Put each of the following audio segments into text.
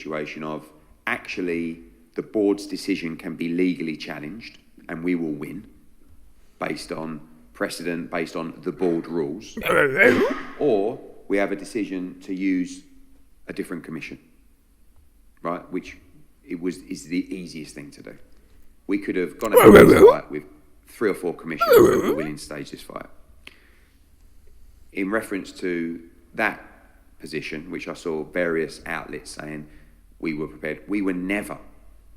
situation of actually the board's decision can be legally challenged and we will win based on precedent, based on the board rules, or we have a decision to use a different commission, right? Which is the easiest thing to do. We could have gone ahead with this fight with 3 or 4 commissioners who were willing to stage this fight. In reference to that position, which I saw various outlets saying we were prepared, we were never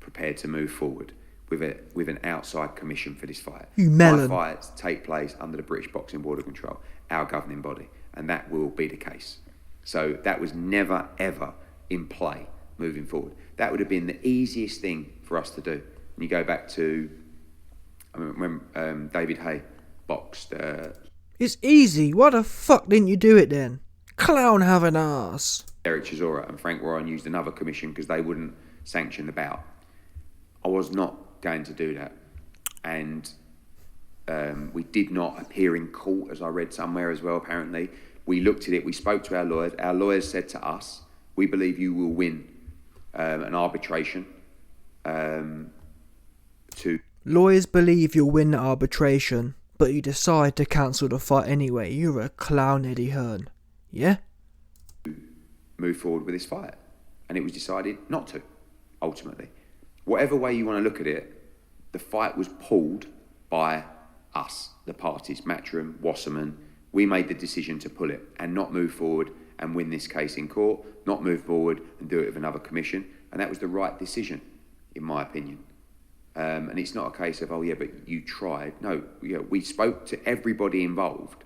prepared to move forward with an outside commission for this fight. You melon. My fights take place under the British Boxing Board of Control, our governing body, and that will be the case. So that was never, ever in play moving forward. That would have been the easiest thing for us to do. And you go back to when David Hay boxed. It's easy. Why the fuck didn't you do it then? Clown have an ass. Eric Chisora and Frank Warren used another commission because they wouldn't sanction the bout. I was not going to do that. And we did not appear in court, as I read somewhere as well, apparently. We looked at it, we spoke to our lawyers. Our lawyers said to us, we believe you will win an arbitration Lawyers believe you'll win the arbitration, but you decide to cancel the fight anyway. You're a clown, Eddie Hearn. Yeah? Move forward with this fight. And it was decided not to, ultimately. Whatever way you want to look at it, the fight was pulled by us, the parties, Matchroom, Wasserman. We made the decision to pull it and not move forward and win this case in court, not move forward and do it with another commission. And that was the right decision, in my opinion. And it's not a case of, oh yeah, but you tried. No, we spoke to everybody involved,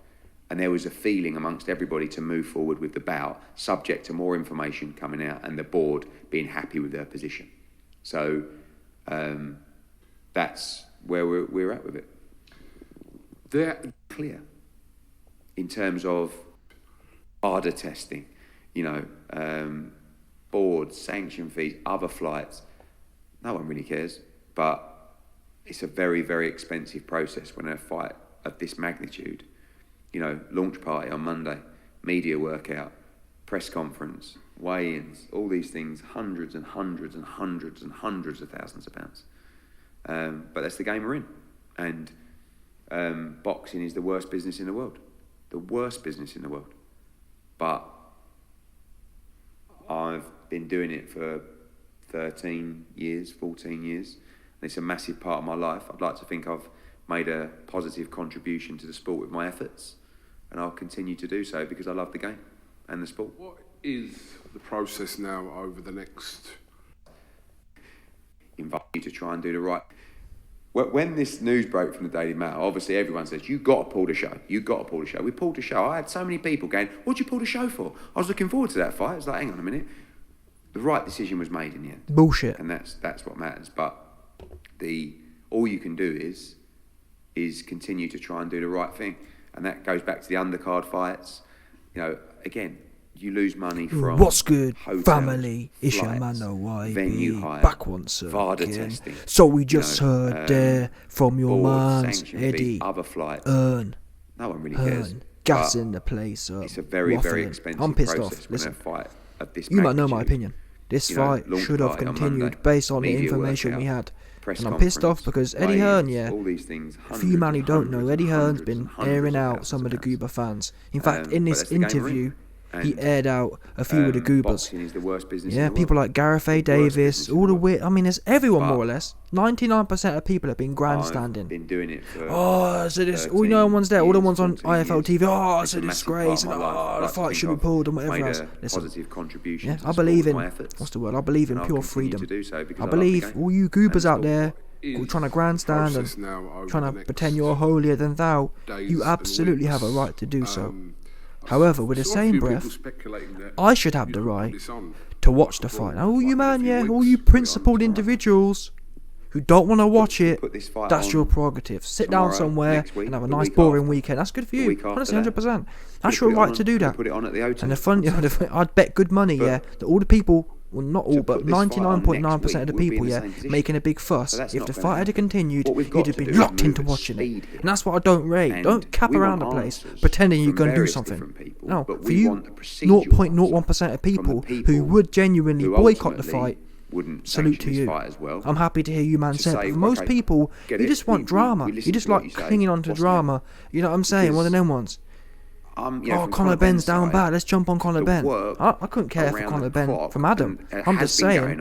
and there was a feeling amongst everybody to move forward with the bout, subject to more information coming out and the board being happy with their position. So that's where we're at with it. They're clear in terms of harder testing, boards, sanction fees, other flights. No one really cares. But it's a very, very expensive process when a fight of this magnitude, launch party on Monday, media workout, press conference, weigh-ins, all these things, hundreds and hundreds and hundreds and hundreds of thousands of pounds. But that's the game we're in. And boxing is the worst business in the world. The worst business in the world. But I've been doing it for 13 years, 14 years. It's a massive part of my life. I'd like to think I've made a positive contribution to the sport with my efforts, and I'll continue to do so because I love the game and the sport. What is the process now over the next? Invite you to try and do the right. When this news broke from the Daily Mail, obviously everyone says, you've got to pull the show. You've got to pull the show. We pulled the show. I had so many people going, what'd you pull the show for? I was looking forward to that fight. I was like, hang on a minute. The right decision was made in the end. Bullshit. And that's what matters. But all you can do is continue to try and do the right thing, and that goes back to the undercard fights. Again, you lose money from what's good, hotels, family, flights, Ishamano venue hire, back once VADA again. testing. So we just heard there from your board, man's sanction Eddie fees, other flights. Hearn. No one really cares. Gas in the place. It's a very, very waffling. expensive I'm pissed process off. when Listen, a fight of this you might know magnitude, my opinion. This fight should have continued based on the information we had. And I'm pissed off because Eddie Hearn, all these things, for you man who don't know, Eddie Hearn's been airing out some of the Goober fans. In fact, in this interview, he aired out a few of the Goobers. Is the worst business yeah, people like Gareth A. Davis, all the weird. I mean, there's everyone more or less. 99% of people have been grandstanding. I've been doing it for so this, all no one's there. All the ones on IFL TV. Oh, it's a disgrace. And the fight should be pulled and whatever else. Listen, positive contribution. Yeah, I believe in what's the word? I believe in pure freedom. I believe all you Goobers out there trying to grandstand and trying to pretend you're holier than thou. You absolutely have a right to do so. However, with the same breath, I should have the right to watch the fight. Now, all you all you principled individuals who don't want to watch it, that's your prerogative. Sit down somewhere and have a nice boring weekend. That's good for you. Honestly, 100%. That's your right to do that. And the fun, I'd bet good money, that all the people well, not all, but 99.9% of the people, making a big fuss. If the fight had continued, you'd have been locked into watching it. And that's what I don't rate. Don't cap around the place, pretending you're going to do something. No, for you, 0.01% of people who would genuinely boycott the fight, salute to you. I'm happy to hear you, man, say it. But for most people, you just want drama. You just like clinging on to drama. You know what I'm saying? One of them ones. Conor Benn's down bad. Let's jump on Conor Ben. I couldn't care for Conor Ben from Adam. I'm just saying,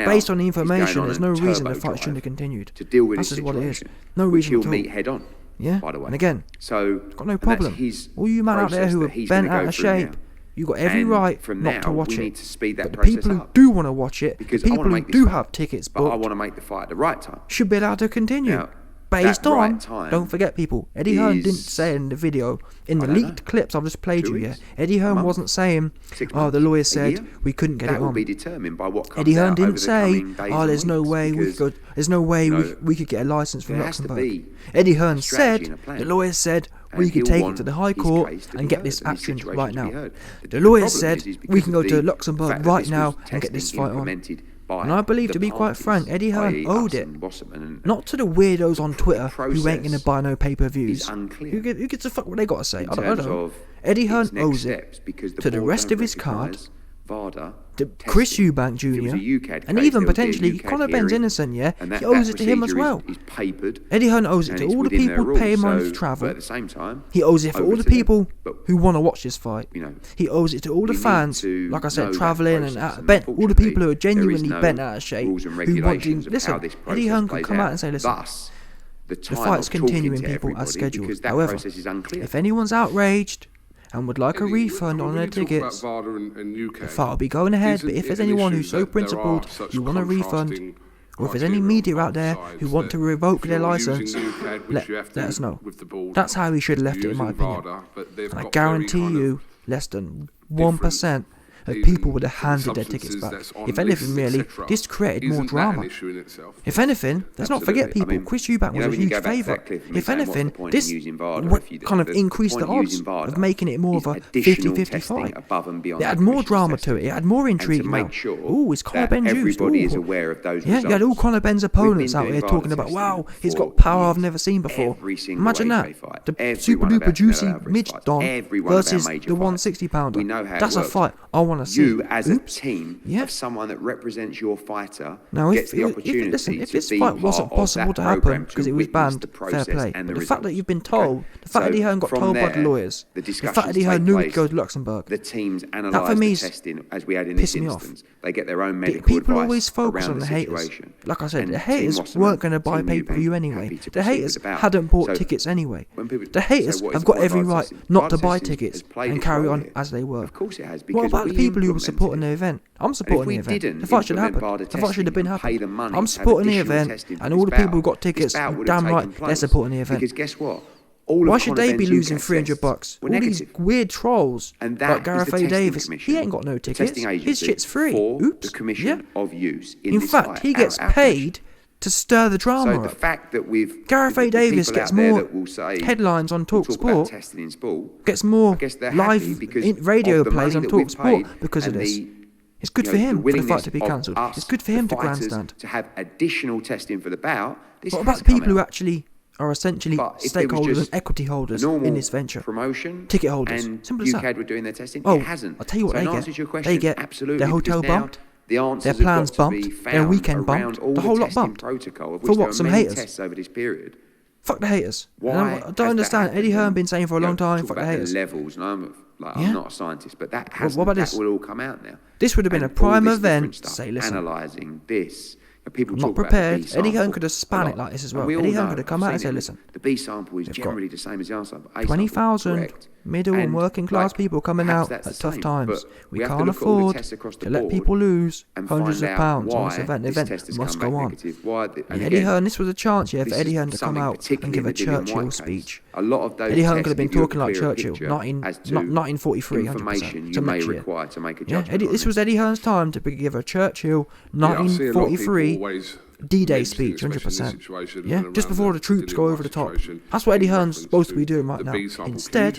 based on the information, there's no reason the fight shouldn't have continued. That's just what it is. No reason at all. Meet head on. Yeah. By the way. And again, got no problem. All you men out there who are bent out of shape, you got every right not to watch it. But the people who do want to watch it, the people who do have tickets booked, I want to make the fight at the right time, should be allowed to continue. Based on, don't forget people, Eddie Hearn didn't say in the video, in the leaked clips I've just played you here, Eddie Hearn wasn't saying, the lawyer said we couldn't get it on. Eddie Hearn didn't say, there's no way we could get a license from Luxembourg. Eddie Hearn said, the lawyer said, we could take it to the High Court and get this action right now. The lawyer said, we can go to Luxembourg right now and get this fight on. And I believe, to be quite frank, Eddie Hearn owed it. Not to the weirdos on Twitter who ain't going to buy no pay-per-views. Who gives a fuck what they got to say? I don't know. Eddie Hearn owes it to the rest of his card, to Chris Eubank Jr., and even potentially Conor Benn's innocent, yeah? He owes it to him as well. Eddie Hearn owes it to all the people who pay him money to travel. He owes it for all the people who want to watch this fight. He owes it to all the fans, like I said, travelling and bent, all the people who are genuinely bent out of shape, who want to listen. Eddie Hearn can come out and say, listen, the fight's continuing, people, as scheduled. However, if anyone's outraged and would like a refund on their tickets, the fight will be going ahead. But if there's anyone who's so principled you want a refund, or if there's any media out there who want to revoke their license, let us know. That's how he should have left it, in my opinion. And I guarantee you, less than 1% of people would have handed their tickets back. If anything, really, this created more drama. If anything, let's not forget, people, Chris Eubank was a huge favourite. If anything, this kind of increased the odds of making it more of a 50-50 fight. It had more drama to it. It had more intrigue now. Ooh, is Conor Ben used? Yeah, you had all Conor Ben's opponents out here talking about, wow, he's got power I've never seen before. Imagine that. The super duper juicy Midge Don versus the 160 pounder. That's a fight I want to see. You as a team of someone that represents your fighter gets the opportunity if this fight wasn't possible to happen because it was banned, fair play. But the fact that you've been told, the fact that Eddie Hearn got told by the lawyers, the fact that Eddie Hearn knew he'd go to Luxembourg, the teams analyse the testing as we had in this instance. They get their own medical people always focus on the haters. Like I said, the haters weren't going to buy pay-per-view anyway. The haters hadn't bought tickets anyway. The haters have got every right not to buy tickets and carry on as they were. What about the people who were supporting the event? I'm supporting the event. The fight should happen. The fight should have been happening. I'm supporting the event, and all the people who got tickets, damn right, they're supporting the event. Because guess what? Why should they be losing $300? All these weird trolls like Gareth A. Davis, he ain't got no tickets. His shit's free. Oops. Yeah. In fact, he gets paid to stir the drama up. The fact that Gareth A. Davis gets more headlines on TalkSport, gets more live radio plays on TalkSport because of this. It's good for him for the fight to be cancelled. It's good for him to grandstand. To have additional testing for the bout. What about the people who actually are essentially stakeholders and equity holders in this venture? Ticket holders. Simple as that. Were doing their testing. I'll tell you what they get. They get their hotel bumped, their plans bumped, their weekend bumped, the whole lot bumped. For what? Some haters? Fuck the haters. I don't understand. Eddie Hearn been saying for a long time, fuck the haters. I'm not a scientist, but that will all come out now. This would have been a prime event to say, listen, analysing this. I'm not prepared. Eddie Hearn could have span it like this as well. Eddie Hearn could have come out and said, listen, the B sample is generally the same as the R sample. 20,000 middle and working class people coming out at tough times. We can't afford to let people lose hundreds of pounds on this event. The event must go on. And Eddie Hearn, this was a chance for Eddie Hearn to come out and give a Churchill speech. Eddie Hearn could have been talking like Churchill, 1943, 100%. So next year. This was Eddie Hearn's time to give a Churchill 1943 D-Day speech, 100%. Yeah, just before the troops go over the top. That's what Eddie Hearn's supposed to be doing right now. Instead,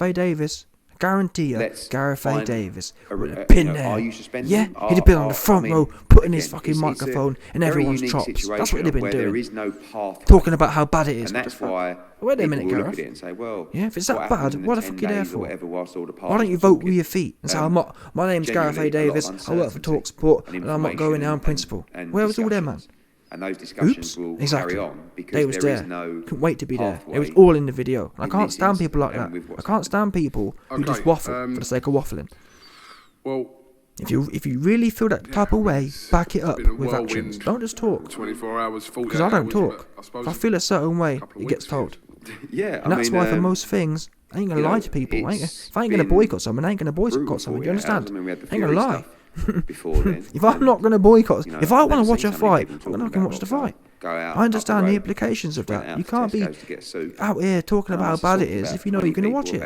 Gareth A. Davis. Guarantee you, Let's Gareth A. find Davis a- with a you pin know, there. are you suspending Yeah, him? he'd have been on the front row, putting his again, fucking it's a microphone in very everyone's unique chops. That's what situation they've been where doing. There is no path. Talking about how bad it is. And that's why Wait a people minute, will look Gareth. at it and say, well, Yeah, if it's what that happens bad, in what the the fuck 10 are you there days or for? whatever whilst all the Why don't parties you are vote with talking? your feet and say, my name's Gareth A. Genuinely a lot of Davis, I work for uncertainty TalkSport, and and I'm not going there on principle. and Where was all them, man? discussions. And those discussions will exactly. carry on because they was there there. is no Couldn't wait to be there. pathway It was all in the video. And I can't stand this people like that. incident with I can't stand people who just waffle for the sake of waffling. Well, if you really feel that type of way, back it up with actions. Don't just talk. 24 hours, 48 because I don't hours, talk. If I feel a certain way, it gets told. Yeah, and that's why for most things, I ain't gonna lie to people. If I ain't gonna boycott someone, I ain't gonna boycott someone. Do you understand? I ain't gonna lie. If I'm not gonna boycott, if I want to watch a fight, I'm gonna watch the fight. I understand the implications of that. You can't be out here talking about how bad it is if you know you're gonna watch it.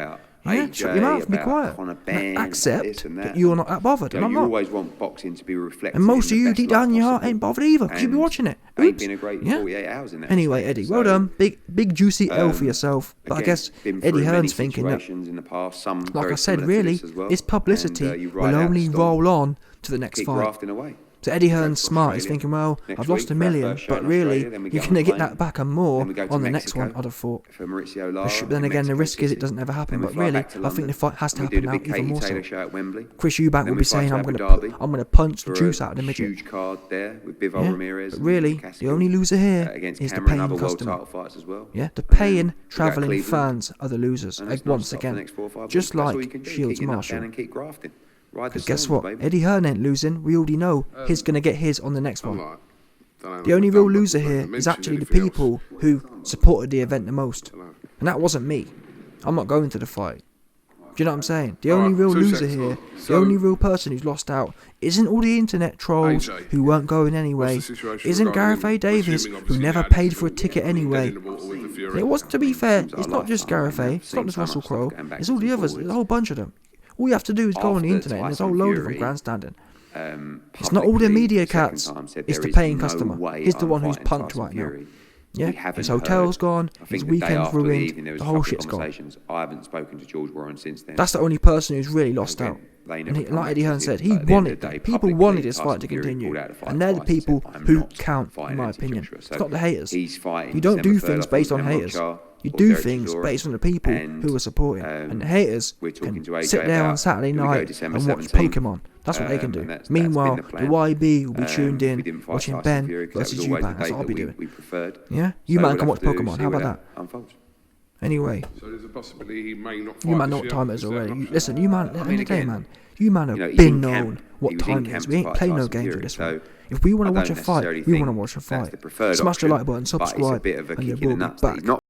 Yeah, shut your mouth and be quiet. And accept that you're not that bothered, and I'm not. You always want boxing to be reflected. And most of you, deep down in your heart, ain't bothered either, because you be watching it. Ain't been a great 48 hours in that. Anyway, Eddie, well done. Big juicy L for yourself. But I guess Eddie Hearn's thinking that, like I said, really, his publicity will only roll on to the next fight. So Eddie Hearn's smart. He's thinking, well, I've lost $1 million, but really, you're going to get that back and more on the next one, I'd have thought. But then again, the risk is it doesn't ever happen. But really, I think the fight has to happen now even more so. Chris Eubank will be saying, I'm going to punch the juice out of the midget. Yeah, but really, the only loser here is the paying customer. Yeah, the paying, travelling fans are the losers, once again. Just like Shields Marshall. Because guess what? Eddie Hearn ain't losing. We already know he's going to get his on the next one. The only real loser here is actually the people who supported the event the most. And that wasn't me. I'm not going to the fight. Do you know what I'm saying? The only real loser here, the only real person who's lost out, isn't all the internet trolls who weren't going anyway. Isn't Gareth A. Davis, who never paid for a ticket anyway. It wasn't, to be fair, it's not just Gareth A. It's not just Russell Crowe. It's all the others. There's a whole bunch of them. All you have to do is go on the internet and there's a whole load of them grandstanding. It's not all the media cats, it's the paying customer. He's the one who's punked right now. Yeah, his hotel's gone, his weekend's ruined, the whole shit's gone. I haven't spoken to George Warren since then. That's the only person who's really lost out. And like Eddie Hearn said, he wanted that. People wanted this fight to continue. And they're the people who count, in my opinion. It's not the haters. You don't do things based on haters. You do things based on the people who are supporting. And the haters can sit there on Saturday night and watch Pokemon. That's what they can do. Meanwhile, the YB will be tuned in, watching Ben versus Eubank. That's what I'll be doing. Yeah? You man can watch Pokemon. How about that? Anyway. So there's a possibility he may not fight. You man know what time it is already. Listen, you man, at the end of the day, man, you man have been known what time it is. We ain't playing no games with this one. If we want to watch a fight, we want to watch a fight. Smash the like button, subscribe, and you will be back.